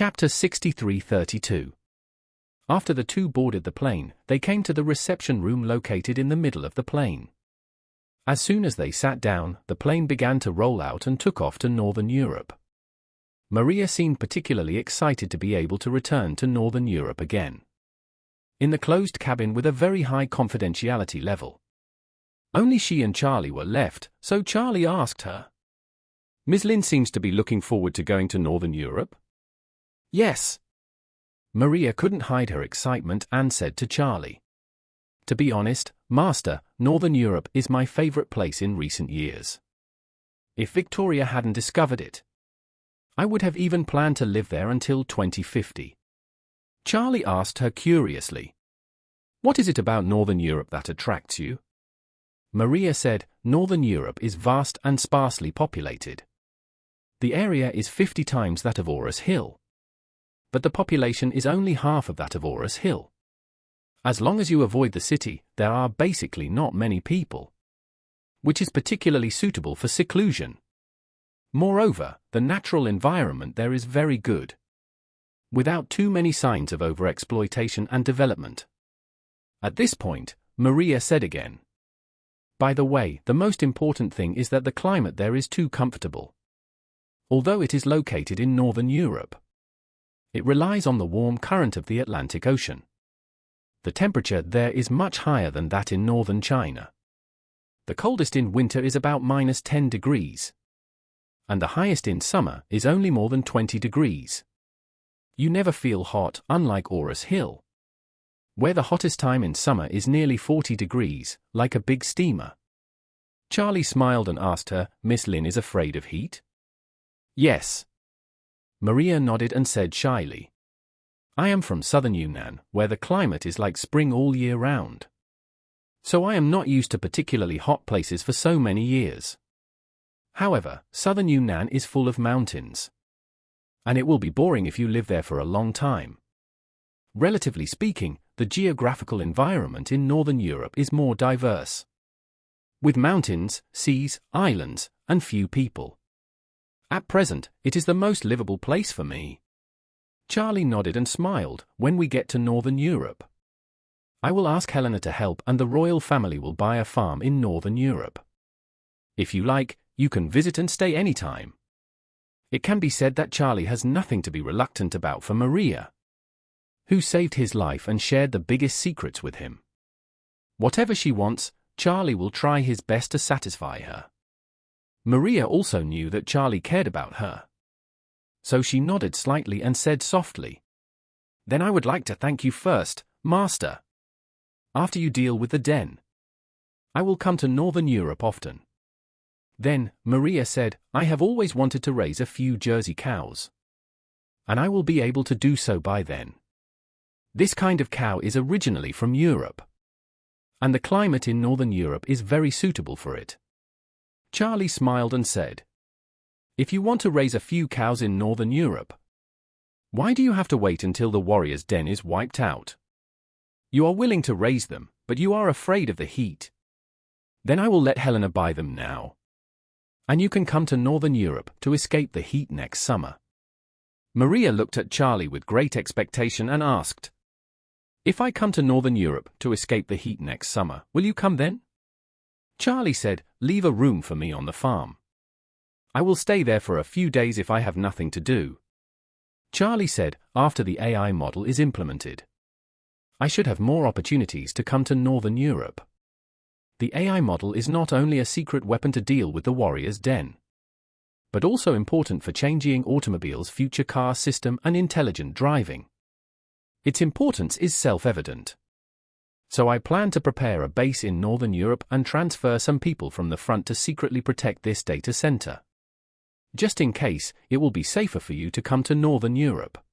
Chapter 63:32. After the two boarded the plane, they came to the reception room located in the middle of the plane. As soon as they sat down, the plane began to roll out and took off to Northern Europe. Maria seemed particularly excited to be able to return to Northern Europe again. In the closed cabin with a very high confidentiality level. Only she and Charlie were left, so Charlie asked her. "Ms. Lin seems to be looking forward to going to Northern Europe?" "Yes." Maria couldn't hide her excitement and said to Charlie. "To be honest, Master, Northern Europe is my favorite place in recent years. If Victoria hadn't discovered it, I would have even planned to live there until 2050. Charlie asked her curiously. "What is it about Northern Europe that attracts you?" Maria said, "Northern Europe is vast and sparsely populated. The area is 50 times that of Aarhus Hill. But the population is only half of that of Aarhus Hill. As long as you avoid the city, there are basically not many people, which is particularly suitable for seclusion. Moreover, the natural environment there is very good, without too many signs of overexploitation and development." At this point, Maria said again, "By the way, the most important thing is that the climate there is too comfortable. Although it is located in Northern Europe, it relies on the warm current of the Atlantic Ocean. The temperature there is much higher than that in northern China. The coldest in winter is about -10 degrees. And the highest in summer is only more than 20 degrees. You never feel hot, unlike Aarhus Hill, where the hottest time in summer is nearly 40 degrees, like a big steamer." Charlie smiled and asked her, "Miss Lin is afraid of heat?" "Yes." Maria nodded and said shyly, "I am from southern Yunnan, where the climate is like spring all year round. So I am not used to particularly hot places for so many years. However, southern Yunnan is full of mountains. And it will be boring if you live there for a long time. Relatively speaking, the geographical environment in Northern Europe is more diverse, with mountains, seas, islands, and few people. At present, it is the most livable place for me." Charlie nodded and smiled. "When we get to Northern Europe, I will ask Helena to help and the royal family will buy a farm in Northern Europe. If you like, you can visit and stay anytime." It can be said that Charlie has nothing to be reluctant about for Maria, who saved his life and shared the biggest secrets with him. Whatever she wants, Charlie will try his best to satisfy her. Maria also knew that Charlie cared about her. So she nodded slightly and said softly, "Then I would like to thank you first, Master. After you deal with the den, I will come to Northern Europe often." Then, Maria said, "I have always wanted to raise a few Jersey cows. And I will be able to do so by then. This kind of cow is originally from Europe. And the climate in Northern Europe is very suitable for it." Charlie smiled and said, "If you want to raise a few cows in Northern Europe, why do you have to wait until the warrior's den is wiped out? You are willing to raise them, but you are afraid of the heat. Then I will let Helena buy them now. And you can come to Northern Europe to escape the heat next summer." Maria looked at Charlie with great expectation and asked, "If I come to Northern Europe to escape the heat next summer, will you come then?" Charlie said, "Leave a room for me on the farm. I will stay there for a few days if I have nothing to do." Charlie said, "After the AI model is implemented, I should have more opportunities to come to Northern Europe. The AI model is not only a secret weapon to deal with the warrior's den, but also important for changing automobiles' future car system and intelligent driving. Its importance is self-evident. So I plan to prepare a base in Northern Europe and transfer some people from the front to secretly protect this data center. Just in case, it will be safer for you to come to Northern Europe."